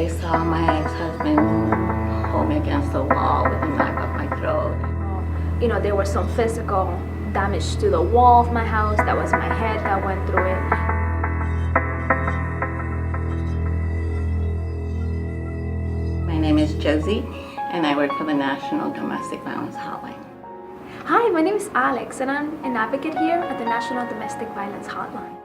They saw my ex-husband hold me against the wall with a knife up my throat. There was some physical damage to the wall of my house. That was my head that went through it. My name is Josie, and I work for the National Domestic Violence Hotline. Hi, my name is Alex, and I'm an advocate here at the National Domestic Violence Hotline.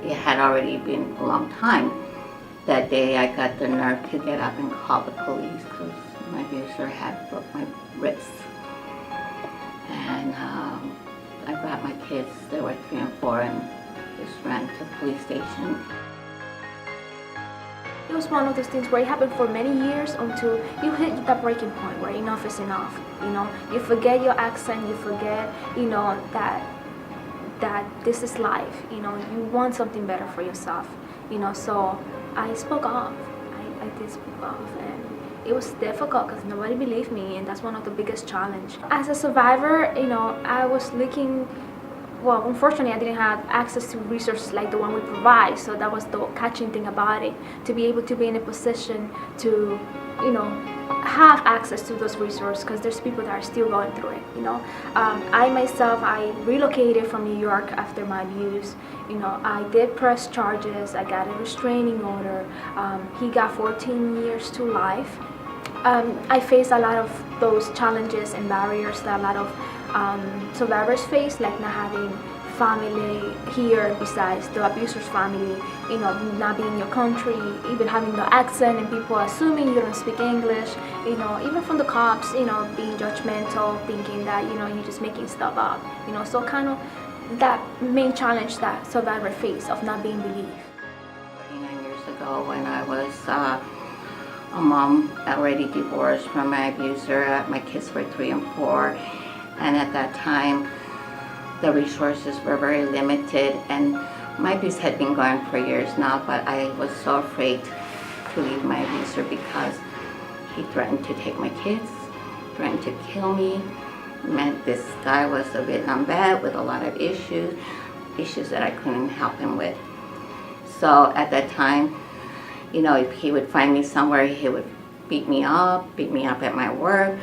It had already been a long time. That day I got the nerve to get up and call the police because my abuser had broke my wrists. And I grabbed my kids, they were 3 and 4, and just ran to the police station. It was one of those things where it happened for many years until you hit that breaking point where enough is enough. You forget your accent, you forget, that this is life. You want something better for yourself. So I spoke off. I did speak off, and it was difficult because nobody believed me, and that's one of the biggest challenge. As a survivor, I was looking. Well, unfortunately, I didn't have access to resources like the one we provide, so that was the catching thing about it, to be able to be in a position to, have access to those resources, because there's people that are still going through it, I relocated from New York after my abuse. I did press charges, I got a restraining order, he got 14 years to life. I faced a lot of those challenges and barriers that a lot of survivors face, like not having family here besides the abuser's family, not being in your country, even having the accent and people assuming you don't speak English, even from the cops, being judgmental, thinking that, you're just making stuff up, so kind of that main challenge that survivor face of not being believed. 9 years ago when I was a mom already divorced from my abuser, my kids were 3 and 4, and at that time the resources were very limited, and my abuse had been going for years now, but I was so afraid to leave my abuser because he threatened to take my kids, threatened to kill me. This guy was a Vietnam vet with a lot of issues that I couldn't help him with. So at that time, if he would find me somewhere, he would beat me up at my work.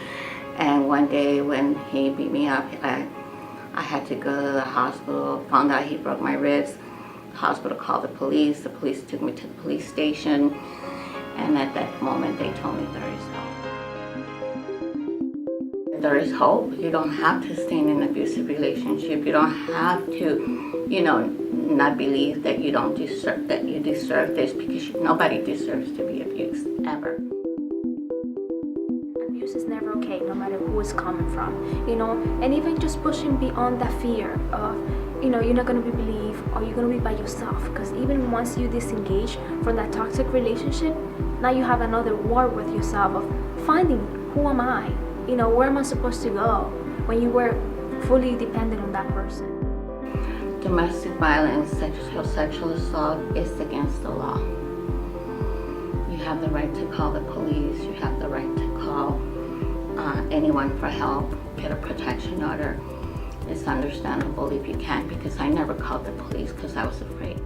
And one day when he beat me up, I had to go to the hospital, found out he broke my ribs. The hospital called the police took me to the police station, and at that moment they told me there is hope. There is hope. You don't have to stay in an abusive relationship. You don't have to, not believe that you deserve this, because nobody deserves to be abused, ever. Abuse is never okay, no matter who it's coming from, and even just pushing beyond that fear of, you're not going to be believed, or you're going to be by yourself, because even once you disengage from that toxic relationship, now you have another war with yourself of finding, who am I, where am I supposed to go, when you were fully dependent on that person. Domestic violence, sexual assault is against the law. You have the right to call the police, you have the right to call anyone for help, get a protection order. It's understandable if you can, because I never called the police because I was afraid.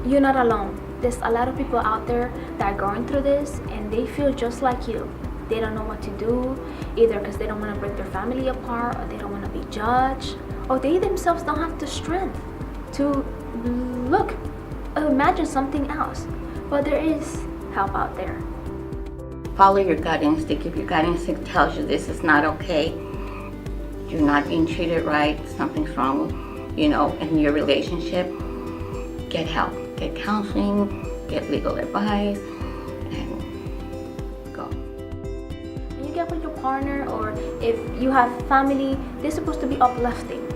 You're not alone. There's a lot of people out there that are going through this, and they feel just like you. They don't know what to do, either because they don't want to break their family apart, or they don't want to be judged, or they themselves don't have the strength to imagine something else. But there is help out there. Follow your gut instinct. If your gut instinct tells you this is not okay, you're not being treated right, something's wrong, in your relationship, get help. Get counseling, get legal advice, and go. When you get with your partner, or if you have family, they're supposed to be uplifting.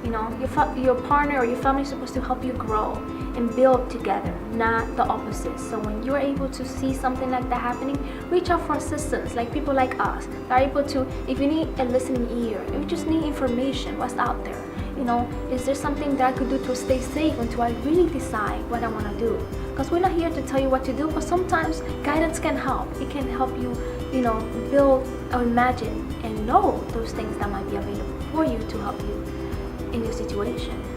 Your partner or your family is supposed to help you grow and build together, not the opposite. So when you're able to see something like that happening, reach out for assistance, like people like us that are able to, if you need a listening ear, if you just need information, what's out there, is there something that I could do to stay safe until I really decide what I want to do? Because we're not here to tell you what to do, but sometimes guidance can help. It can help you you know, build or imagine and know those things that might be available for you to help you in your situation.